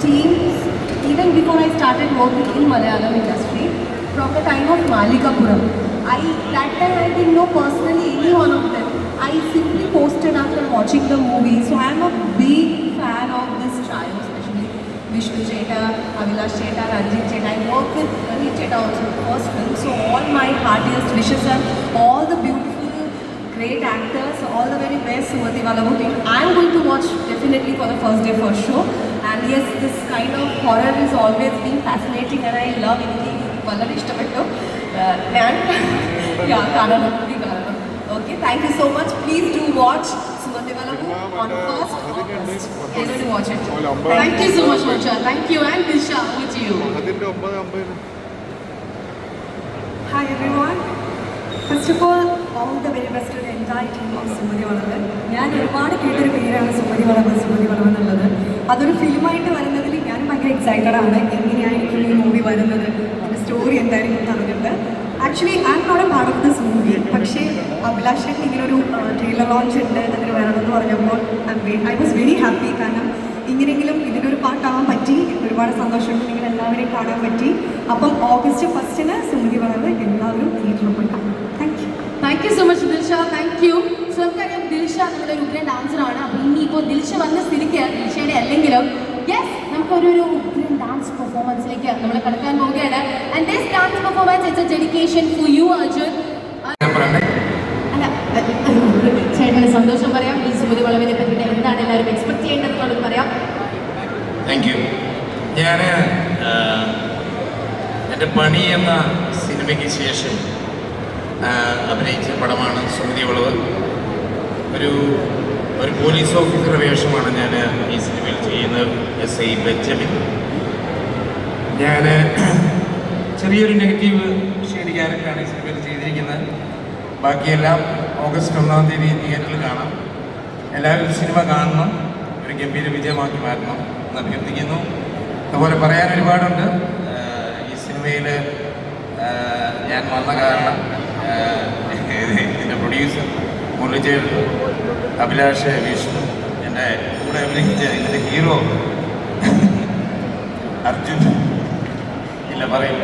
teams, even before I started working in Malayalam industry, from the time of Malikapuram. That time I didn't know personally any one of them. I simply posted after watching the movie. So I am a big fan of this trio, especially Vishnu Cheta, Abhilash Cheta, Ranjit Cheta. I worked with Ranjit Cheta also in the first film. So all my heartiest wishes and all the beautiful, great actors, all the very best Sumadhi Valavu team. I am going to watch definitely for the first day first show. And yes, this kind of horror is always been fascinating and I love it. വളരെ ഇഷ്ടപ്പെട്ടു ഞാൻ കാണണം. Okay, thank you so much. Please do watch Sumadhi Valavu on 1st August. You're going to watch it. Thank you so much, Moksha. Thank you. And Disha, over to you. Hi everyone. First of all the very best to the entire team of Sumadhi Valavu. ഞാൻ ഒരുപാട് കേട്ടൊരു പേരാണ് സുമതി വളവ് എന്നുള്ളത്. അതൊരു ഫിലിമായിട്ട് വരുന്നതിൽ ഞാൻ ഭയങ്കര എക്സൈറ്റഡ് ആണ്. എങ്ങനെയായിരിക്കും ഈ മൂവി വരുന്നത്, അതിൻ്റെ സ്റ്റോറി എന്തായിരിക്കും പറഞ്ഞിട്ട്. Actually I am not a part of this movie. പക്ഷേ അഭിലാഷൻ ഇങ്ങനൊരു ട്രെയിലർ ലോഞ്ച് ഉണ്ട് അതിന് വരണമെന്ന് പറഞ്ഞപ്പോൾ ഐ വാസ് വെരി ഹാപ്പി. കാരണം ഇങ്ങനെയെങ്കിലും ഇതിനൊരു പാട്ടാവാൻ പറ്റി. ഒരുപാട് സന്തോഷമുണ്ട് നിങ്ങൾ എല്ലാവരെയും കാണാൻ പറ്റി. അപ്പം August 1st സുമതി വളവ് എല്ലാവരും തിയേറ്ററിൽ പോയി കാണാം. Thank you so much, Dilsha. Thank you. So നമുക്കറിയാം ദിൽഷ നമ്മുടെ ഒരു ഉഗ്രൻ ഡാൻസറാണ്. അപ്പോൾ ഇനിയിപ്പോൾ ദിൽഷ വന്ന സ്ഥിതിക്ക് ദിൽഷയുടെ അല്ലെങ്കിലും യെസ് നമുക്കൊരു ഉഗ്രൻ ഡാൻസ് പെർഫോമൻസിലേക്ക് നമ്മൾ കടക്കാൻ പോവുകയാണ്. And this dance performance it's A dedication for you Arjun. അല്ല ചേട്ടന് സന്തോഷം പറയാം. ഈ സുമതി വളവിനെ പറ്റിയിട്ട് എന്താണ് എല്ലാവരും എക്സ്പെക്ട് ചെയ്യേണ്ടതെന്നുള്ളത് പറയാം. Thank you. ഞാൻ എൻ്റെ പണി എന്ന സിനിമയ്ക്ക് ശേഷം അഭിനയിച്ച പടമാണ് സുമതി വളവ്. ഒരു പോലീസ് ഓഫീസറുടെ വേഷമാണ് ഞാൻ ഈ സിനിമയിൽ ചെയ്യുന്നത്, SI ബെഞ്ചമിൻ. ഞാൻ ചെറിയൊരു നെഗറ്റീവ് ഷെയ്ഡ് ക്യാരക്ടറാണ് ഈ സിനിമയിൽ ചെയ്തിരിക്കുന്നത്. ബാക്കിയെല്ലാം August 1 തിയേറ്ററിൽ കാണാം. എല്ലാവരും സിനിമ കാണണം, ഒരു ഗംഭീര വിജയമാക്കി മാറ്റണം എന്ന് അഭ്യർത്ഥിക്കുന്നു. അതുപോലെ പറയാൻ ഒരുപാടുണ്ട്. ഈ സിനിമയിൽ ഞാൻ വന്ന കാരണം ഇതിൻ്റെ പ്രൊഡ്യൂസർ മുരളിച്ചേട്ടൻ, അഭിലാഷ്, വിഷ്ണു, എൻ്റെ കൂടെ അഭിനയിച്ച ഇതിൻ്റെ ഹീറോ അർജുൻ, ഇല്ല പറയില്ല,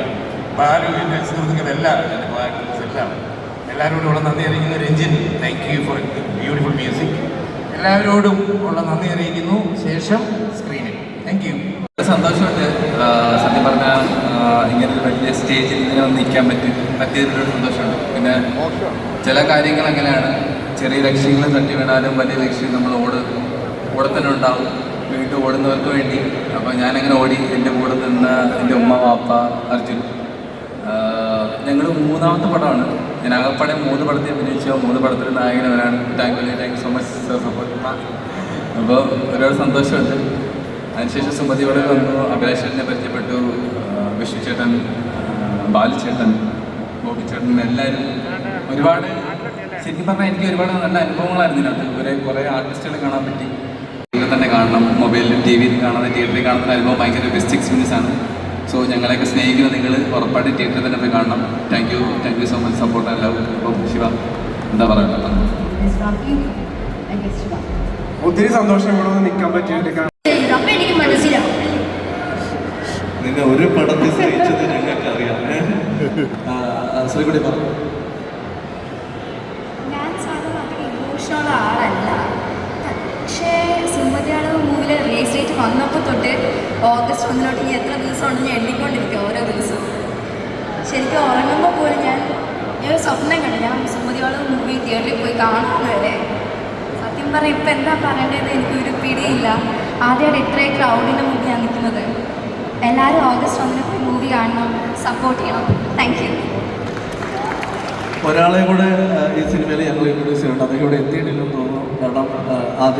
ബാലു, എൻ്റെ സുഹൃത്തുക്കളെല്ലാം, എൻ്റെ ആക്ടേഴ്സ് എല്ലാവരോടും ഉള്ള നന്ദി അറിയിക്കുന്നു. Ranjin, thank you for beautiful music. എല്ലാവരോടും ഉള്ള നന്ദി അറിയിക്കുന്നു. ശേഷം സ്ക്രീനിൽ. Thank you. സന്തോഷമുണ്ട്. സത്യം പറഞ്ഞാൽ ഇങ്ങനൊരു വലിയ സ്റ്റേജിൽ ഇങ്ങനെ വന്ന് നിൽക്കാൻ പറ്റിയതിലൊരു സന്തോഷമുണ്ട്. പിന്നെ ചില കാര്യങ്ങൾ അങ്ങനെയാണ്, ചെറിയ ലക്ഷ്യങ്ങൾ തട്ടി വീണാലും വലിയ ലക്ഷ്യം നമ്മൾ ഓടത്തന്നെ ഉണ്ടാവും, വീണ്ടും ഓടുന്നവർക്ക് വേണ്ടി. അപ്പോൾ ഞാനങ്ങനെ ഓടി. എൻ്റെ കൂടെ നിന്ന എൻ്റെ ഉമ്മ, വാപ്പ, അർജുൻ. ഞങ്ങൾ 3ാമത്തെ പടമാണ്. ഞാൻ ആകപ്പാടെ 3 പടത്തിൽ അഭിനയിച്ച 3 പടത്തിൽ നായകനവരാണ്. Thank you so much sir support. അപ്പോൾ ഒരുപാട് സന്തോഷമുണ്ട്. അതിനുശേഷം സുമതി വളവ് വന്നു, അഭിലാഷനെ പരിചയപ്പെട്ടു, വിഷ്ണു ചേട്ടൻ, ബാലുചേട്ടൻ, ഗോപിച്ചേട്ടൻ, എല്ലാവരും ഒരുപാട് ശരിക്കും പറഞ്ഞാൽ എനിക്ക് ഒരുപാട് നല്ല അനുഭവങ്ങളായിരുന്നു ഇതിനകത്ത്. കുറേ ആർട്ടിസ്റ്റുകളെ കാണാൻ പറ്റി. ഇതിൽ തന്നെ കാണണം, മൊബൈലിലും TV-യിലും കാണാതെ തിയേറ്ററിൽ കാണുന്ന അനുഭവം ഭയങ്കര ബെസ്റ്റ് എക്സ്പീരിയൻസ് ആണ്. സോ ഞങ്ങളെയൊക്കെ സ്നേഹിക്കുന്ന നിങ്ങൾ ഉറപ്പായിട്ട് തിയേറ്ററിൽ തന്നെ പോയി കാണണം. Thank you so much support and love. അപ്പം ശിവ എന്താ പറയുക? ഒത്തിരി സന്തോഷം ഇവിടെ ഒന്ന് നിൽക്കാൻ പറ്റിയിട്ട്. എനിക്ക് മനസ്സിലാവും നിന്നെ ഒരു പടത്തിൽ സ്നേഹിച്ചത് ഞങ്ങൾക്ക് അറിയാം. ശ്രീകുടി പറഞ്ഞു. ഞാൻ സാധാരണ അത്ര ഇമോഷണൽ ആളല്ല. പക്ഷേ സുമതി വളവ് മൂവിയിൽ റിലീസ് ഡേറ്റ് വന്നപ്പോൾ തൊട്ട് August 1 ഇനി എത്ര ദിവസം ഉണ്ടെന്ന് ഞാൻ എണ്ണിക്കൊണ്ടിരിക്കുക ഓരോ ദിവസവും. ശരിക്കും ഉറങ്ങുമ്പോൾ പോലും ഞാൻ ഒരു സ്വപ്നം കണ്ടു, ഞാൻ സുമതി വളവ് മൂവി തിയേറ്ററിൽ പോയി കാണുന്നവരെ. സത്യം പറഞ്ഞാൽ ഇപ്പം എന്താ പറയേണ്ടതെന്ന് എനിക്കൊരു പിടിയില്ല. ആദ്യമായിട്ട് ഇത്രയും ക്രൗഡിൻ്റെ മുന്നിൽ ഞാൻ നിൽക്കുന്നത്. എല്ലാവരും August 1 പോയി മൂവി കാണണം, സപ്പോർട്ട് ചെയ്യണം. Thank you. ഒരാളെ കൂടെ ഈ സിനിമയിൽ ഞങ്ങൾ ഇൻട്രൊഡ്യൂസ് ചെയ്യണം. അദ്ദേഹം ഇവിടെ എത്തിയിട്ടില്ലെന്ന് തോന്നുന്നു. കാരണം ആദ്യം